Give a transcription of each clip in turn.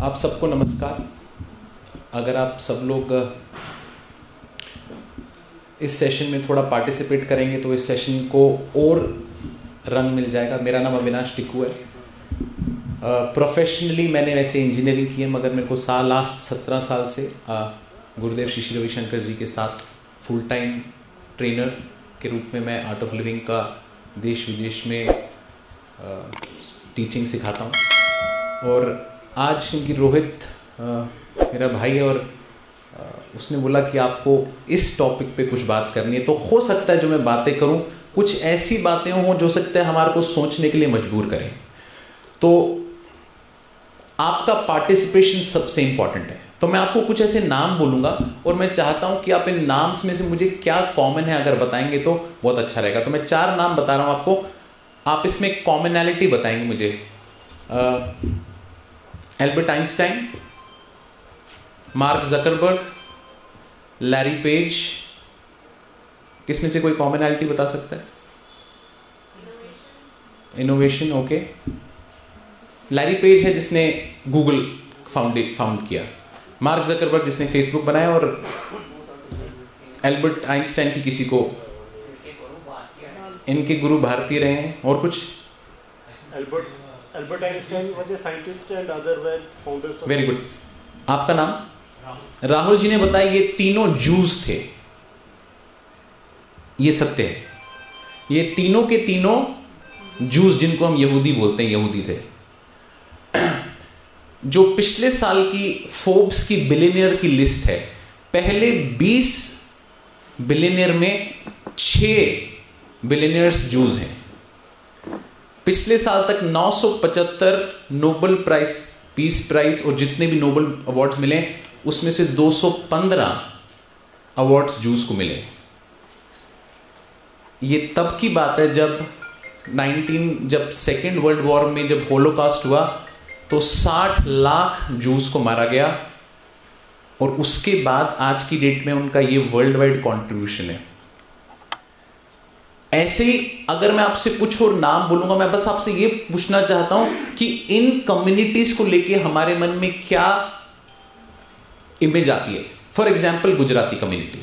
आप सबको नमस्कार। अगर आप सब लोग इस सेशन में थोड़ा पार्टिसिपेट करेंगे तो इस सेशन को और रंग मिल जाएगा। मेरा नाम अविनाश टिक्कू है। प्रोफेशनली मैंने वैसे इंजीनियरिंग की है, मगर मेरे को लास्ट 17 साल से गुरुदेव श्री श्री रविशंकर जी के साथ फुल टाइम ट्रेनर के रूप में मैं आर्ट ऑफ लिविंग का देश विदेश में टीचिंग सिखाता हूँ। और आज क्योंकि रोहित मेरा भाई है और उसने बोला कि आपको इस टॉपिक पे कुछ बात करनी है, तो हो सकता है जो मैं बातें करूं कुछ ऐसी बातें हों जो सकता है हमारे को सोचने के लिए मजबूर करें। तो आपका पार्टिसिपेशन सबसे इंपॉर्टेंट है। तो मैं आपको कुछ ऐसे नाम बोलूंगा और मैं चाहता हूं कि आप इन नाम्स में से मुझे क्या कॉमन है अगर बताएंगे तो बहुत अच्छा रहेगा। तो मैं 4 नाम बता रहा हूं आपको, आप इसमें कॉमनैलिटी बताएंगे मुझे। Albert Einstein, mark Zuckerberg, Larry page, किसमें से कोई कॉमनैलिटी बता सकता है? Innovation, okay. लैरी पेज है जिसने गूगल फाउंड किया, मार्क जकरबर्ग जिसने फेसबुक बनाया, और एल्बर्ट आइंस्टाइन की किसी को इनके गुरु भारतीय रहे हैं। और कुछ? Albert Einstein was a scientist and other were founders of... very good. आपका नाम? राहुल जी ने बताया ये तीनों जूस थे। ये सत्य है, ये तीनों के तीनों जूस, जिनको हम यहूदी बोलते हैं, यहूदी थे। जो पिछले साल की फोर्ब्स की बिलियनियर की लिस्ट है, पहले 20 बिलियनियर में 6 बिलियनियर्स जूस हैं। पिछले साल तक 975 नोबेल प्राइज, पीस प्राइज और जितने भी नोबेल अवार्ड्स मिले उसमें से 215 अवार्ड्स जूस को मिले। ये तब की बात है जब सेकेंड वर्ल्ड वॉर में जब होलोकॉस्ट हुआ तो 60 लाख जूस को मारा गया, और उसके बाद आज की डेट में उनका ये वर्ल्ड वाइड कॉन्ट्रीब्यूशन है। ऐसे ही अगर मैं आपसे कुछ और नाम बोलूंगा, मैं बस आपसे ये पूछना चाहता हूं कि इन कम्युनिटीज को लेके हमारे मन में क्या इमेज आती है। फॉर एग्जाम्पल गुजराती कम्युनिटी,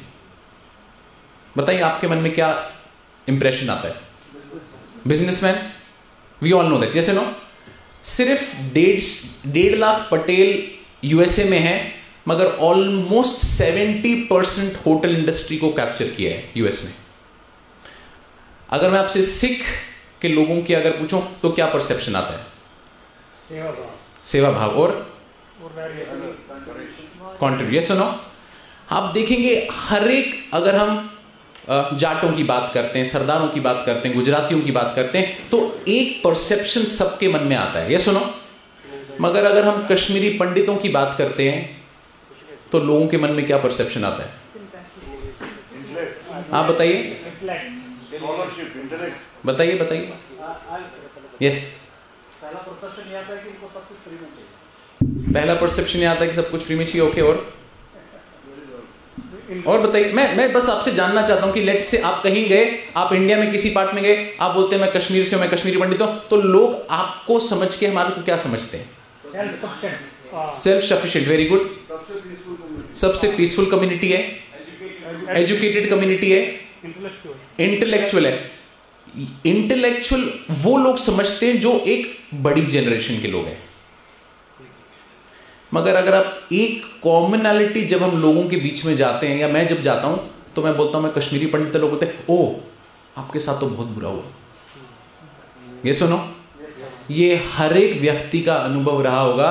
बताइए आपके मन में क्या इंप्रेशन आता है? Businessman, we all know that, जैसे नो। सिर्फ 1.5 लाख पटेल यूएसए में है, मगर ऑलमोस्ट 70% होटल इंडस्ट्री को कैप्चर किया है यूएस में। अगर मैं आपसे सिख के लोगों की अगर पूछूं तो क्या परसेप्शन आता है? सेवा भाव और कॉन्ट्रीब्यूशन। सुनो, आप देखेंगे हर एक, अगर हम जाटों की बात करते हैं, सरदारों की बात करते हैं, गुजरातियों की बात करते हैं, तो एक परसेप्शन सबके मन में आता है, ये सुनो। मगर अगर हम कश्मीरी पंडितों की बात करते हैं तो लोगों के मन में क्या परसेप्शन आता है? आप बताइए, बताइए। यस, पहला परसेप्शन ये आता है कि इनको सब कुछ फ्री में चाहिए। पहला परसेप्शन ये आता है कि सब कुछ फ्री में चाहिए, ओके। और बताइए, मैं बस आपसे जानना चाहता हूं कि लेट से आप कहीं गए, आप इंडिया में किसी पार्ट में गए, आप बोलते हैं मैं कश्मीर से हूं, मैं कश्मीरी पंडित हूं, तो लोग आपको समझ के हमारे को क्या समझते हैं? Self sufficient, very good. सबसे पीसफुल कम्युनिटी है, एजुकेटेड कम्युनिटी है, इंटेलेक्चुअल है। इंटेलेक्चुअल वो लोग समझते हैं जो एक बड़ी जनरेशन के लोग हैं। मगर अगर आप एक कॉमनैलिटी, जब हम लोगों के बीच में जाते हैं, या मैं जब जाता हूं तो मैं बोलता हूं मैं कश्मीरी पंडित, लोग बोलते हैं ओ आपके साथ तो बहुत बुरा हुआ। ये सुनो, ये हर एक व्यक्ति का अनुभव रहा होगा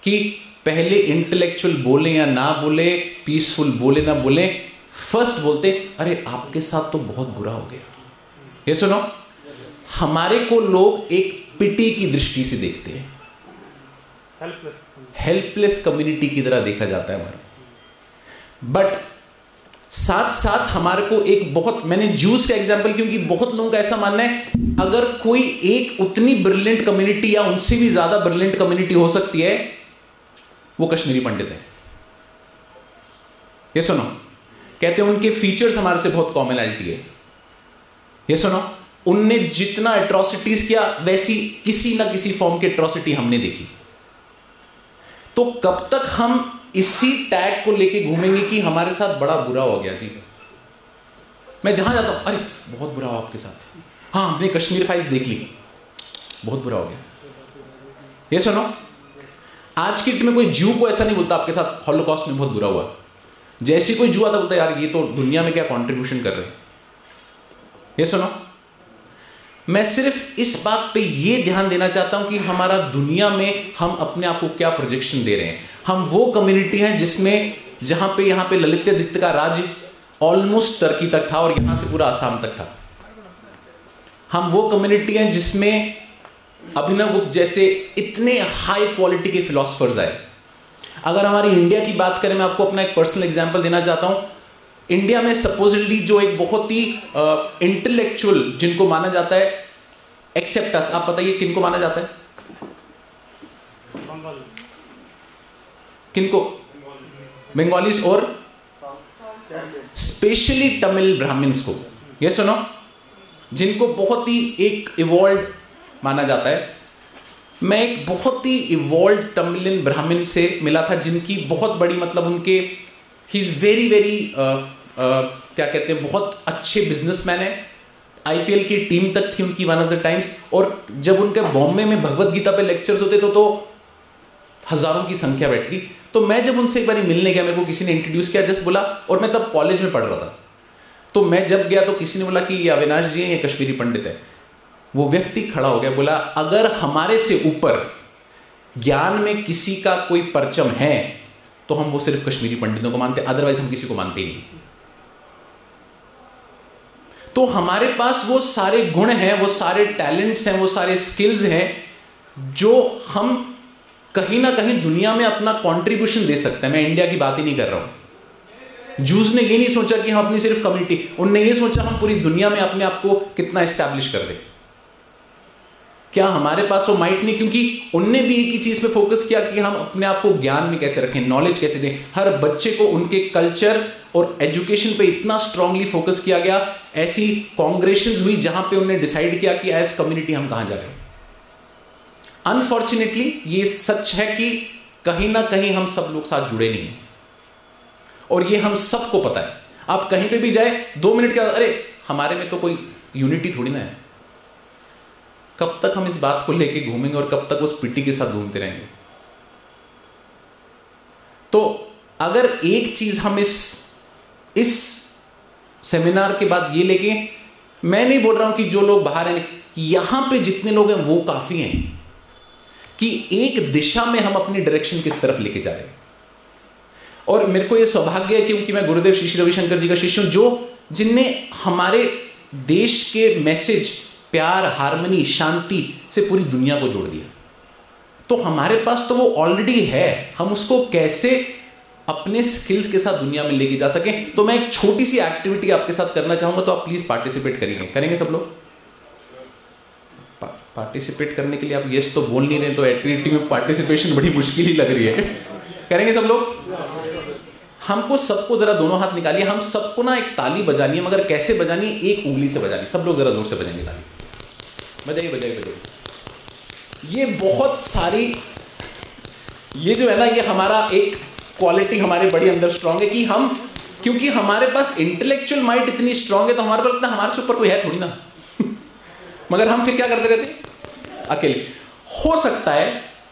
कि पहले इंटेलेक्चुअल बोले या ना बोले, पीसफुल बोले ना बोले, फर्स्ट बोलते अरे आपके साथ तो बहुत बुरा हो गया। ये सुनो, हमारे को लोग एक पिटी की दृष्टि से देखते हैं, हेल्पलेस कम्युनिटी की तरह देखा जाता है हमारा। बट साथ साथ हमारे को एक बहुत, मैंने जूस का एग्जांपल क्योंकि बहुत लोगों का ऐसा मानना है अगर कोई एक उतनी ब्रिलियंट कम्युनिटी या उनसे भी ज्यादा ब्रिलियंट कम्युनिटी हो सकती है, वो कश्मीरी पंडित है। ये सुनो, कहते हैं उनके फीचर्स हमारे से बहुत कॉमनैलिटी है। ये सुनो, उनने जितना एट्रोसिटीज किया वैसी किसी ना किसी फॉर्म की एट्रोसिटी हमने देखी। तो कब तक हम इसी टैग को लेके घूमेंगे कि हमारे साथ बड़ा बुरा हो गया जी? मैं जहां जाता हूं, अरे बहुत बुरा हो आपके साथ, हाँ हमने कश्मीर फाइल्स देख ली, बहुत बुरा हो गया। ये सुनो, आज की डेट में कोई ज्यू को ऐसा नहीं बोलता आपके साथ हॉलोकॉस्ट में बहुत बुरा हुआ। जैसे कोई ज्यू आता बोलता यार ये तो दुनिया में क्या कंट्रीब्यूशन कर रहे हैं। ये सुनो, मैं सिर्फ इस बात पे ये ध्यान देना चाहता हूं कि हमारा दुनिया में हम अपने आप को क्या प्रोजेक्शन दे रहे हैं। हम वो कम्युनिटी हैं जिसमें जहां पे यहां पे ललितादित्य का राज्य ऑलमोस्ट टर्की तक था और यहां से पूरा आसाम तक था। हम वो कम्युनिटी हैं जिसमें अभिनव गुप्त जैसे इतने हाई क्वालिटी के फिलोसफर्स आए। अगर हमारी इंडिया की बात करें, मैं आपको अपना एक पर्सनल एग्जांपल देना चाहता हूं। इंडिया में सपोजिटली जो एक बहुत ही इंटेलेक्चुअल जिनको माना जाता है, एक्सेप्ट अस, आप बताइए किनको माना जाता है? किनको? बंगालीज और स्पेशली तमिल ब्राह्मण्स को। ये सुनो, जिनको बहुत ही एक इवॉल्व माना जाता है। मैं एक बहुत ही इवॉल्व तमिलियन ब्राह्मण से मिला था जिनकी बहुत बड़ी, मतलब उनके ही इज वेरी वेरी क्या कहते हैं, बहुत अच्छे बिजनेसमैन है। आईपीएल की टीम तक थी उनकी वन ऑफ द टाइम्स। और जब उनके बॉम्बे में भगवत गीता पे लेक्चर्स होते तो हजारों की संख्या बैठती। तो मैं जब उनसे एक बार मिलने गया, मेरे को किसी ने इंट्रोड्यूस किया, जस्ट बोला, और मैं तब कॉलेज में पढ़ रहा था। तो मैं जब गया तो किसी ने बोला कि ये अविनाश जी हैं, ये कश्मीरी पंडित है। वो व्यक्ति खड़ा हो गया, बोला अगर हमारे से ऊपर ज्ञान में किसी का कोई परचम है तो हम वो सिर्फ कश्मीरी पंडितों को मानते हैं, अदरवाइज हम किसी को मानते ही नहीं। तो हमारे पास वो सारे गुण हैं, वो सारे टैलेंट्स हैं, वो सारे स्किल्स हैं जो हम कहीं ना कहीं दुनिया में अपना कंट्रीब्यूशन दे सकते हैं। मैं इंडिया की बात ही नहीं कर रहा हूं। जूस ने ये नहीं सोचा कि हम अपनी सिर्फ कम्युनिटी, उनने ये सोचा हम पूरी दुनिया में अपने आप को कितना एस्टैब्लिश कर दें। क्या हमारे पास वो माइट नहीं? क्योंकि उनने भी एक ही चीज पे फोकस किया कि हम अपने आप को ज्ञान में कैसे रखें, नॉलेज कैसे दें। हर बच्चे को उनके कल्चर और एजुकेशन पे इतना स्ट्रांगली फोकस किया गया। ऐसी कांग्रेशंस हुई जहां पे उन्होंने डिसाइड किया कि एज कम्युनिटी हम कहां जा रहे हैं। अनफॉर्चुनेटली ये सच है कि कहीं ना कहीं हम सब लोग साथ जुड़े नहीं हैं, और ये हम सबको पता है। आप कहीं पे भी जाए 2 मिनट के बाद, अरे हमारे में तो कोई यूनिटी थोड़ी ना है। कब तक हम इस बात को लेके घूमेंगे और कब तक उस पिट्टी के साथ घूमते रहेंगे? तो अगर एक चीज हम इस सेमिनार के बाद ये लेके, मैं नहीं बोल रहा हूं कि जो लोग बाहर हैं, यहां पे जितने लोग हैं वो काफी हैं कि एक दिशा में हम अपनी डायरेक्शन किस तरफ लेके जा रहे हैं। और मेरे को ये सौभाग्य है क्योंकि मैं गुरुदेव श्री श्री रविशंकर जी का शिष्य हूं, जिनने हमारे देश के मैसेज प्यार, हार्मनी, शांति से पूरी दुनिया को जोड़ दिया। तो हमारे पास तो वो ऑलरेडी है, हम उसको कैसे अपने स्किल्स के साथ दुनिया में लेके जा सकें। तो मैं एक छोटी सी एक्टिविटी आपके साथ करना चाहूंगा, तो आप प्लीज पार्टिसिपेट करेंगे सब लोग? पार्टिसिपेट करने के लिए आप यस तो बोल नहीं रहे, तो एक्टिविटी में पार्टिसिपेशन बड़ी मुश्किल ही लग रही है। करेंगे सब लोग? हमको सबको जरा दोनों हाथ निकालिए, हम सबको ना एक ताली बजानी है, मगर कैसे बजानी है? एक उंगली से बजानी। सब लोग जरा जोर से बजाएंगे ताली, बजाइए बजाइए बजाइए। ये बहुत सारी, ये जो है ना, ये हमारा एक क्वालिटी हमारे बड़ी अंदर स्ट्रांग है कि हम, क्योंकि हमारे पास इंटेलेक्चुअल माइंड इतनी स्ट्रांग है, तो हमारे को लगता है हमारे से ऊपर कोई है थोड़ी ना। मगर हम फिर क्या करते रहते हैं? अकेले। हो सकता है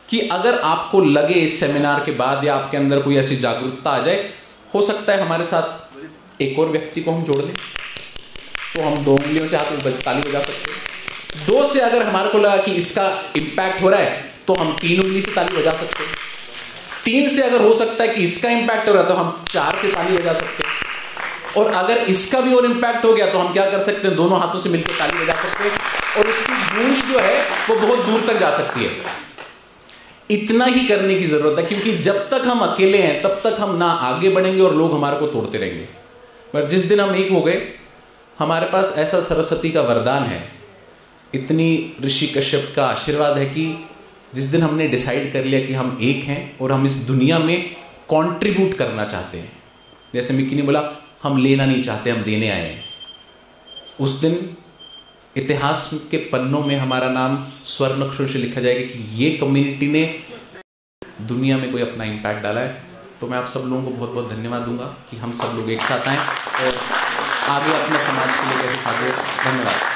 कि अगर आपको लगे इस सेमिनार के बाद या आपके अंदर कोई ऐसी जागरूकता आ जाए, हो सकता है हमारे साथ एक और व्यक्ति को हम जोड़ दें, तो हम 2 उंगलियों से हाथ में ताली बजा सकते हैं। 2 से अगर हमारे को लगा कि इसका इंपैक्ट हो रहा है, तो हम 3 उंगली से ताली बजा सकते हैं। 3 से अगर हो सकता है कि इसका इंपैक्ट हो रहा है, तो हम 4 से ताली बजा सकते हैं। और अगर इसका भी और इंपैक्ट हो गया, तो हम क्या कर सकते हैं? दोनों हाथों से मिलकर ताली बजा सकते हैं, और इसकी गूंज जो है वो बहुत दूर तक जा सकती है। इतना ही करने की जरूरत है, क्योंकि जब तक हम अकेले हैं तब तक हम ना आगे बढ़ेंगे और लोग हमारे को तोड़ते रहेंगे। पर जिस दिन हम एक हो गए, हमारे पास ऐसा सरस्वती का वरदान है, इतनी ऋषि कश्यप का आशीर्वाद है कि जिस दिन हमने डिसाइड कर लिया कि हम एक हैं और हम इस दुनिया में कंट्रीब्यूट करना चाहते हैं, जैसे मिक्की ने बोला, हम लेना नहीं चाहते, हम देने आए हैं, उस दिन इतिहास के पन्नों में हमारा नाम स्वर्ण अक्षरों से लिखा जाएगा कि ये कम्युनिटी ने दुनिया में कोई अपना इम्पैक्ट डाला है। तो मैं आप सब लोगों को बहुत बहुत धन्यवाद दूंगा कि हम सब लोग एक साथ आएँ और आगे अपने समाज के लिए कैसे साथ दें। धन्यवाद।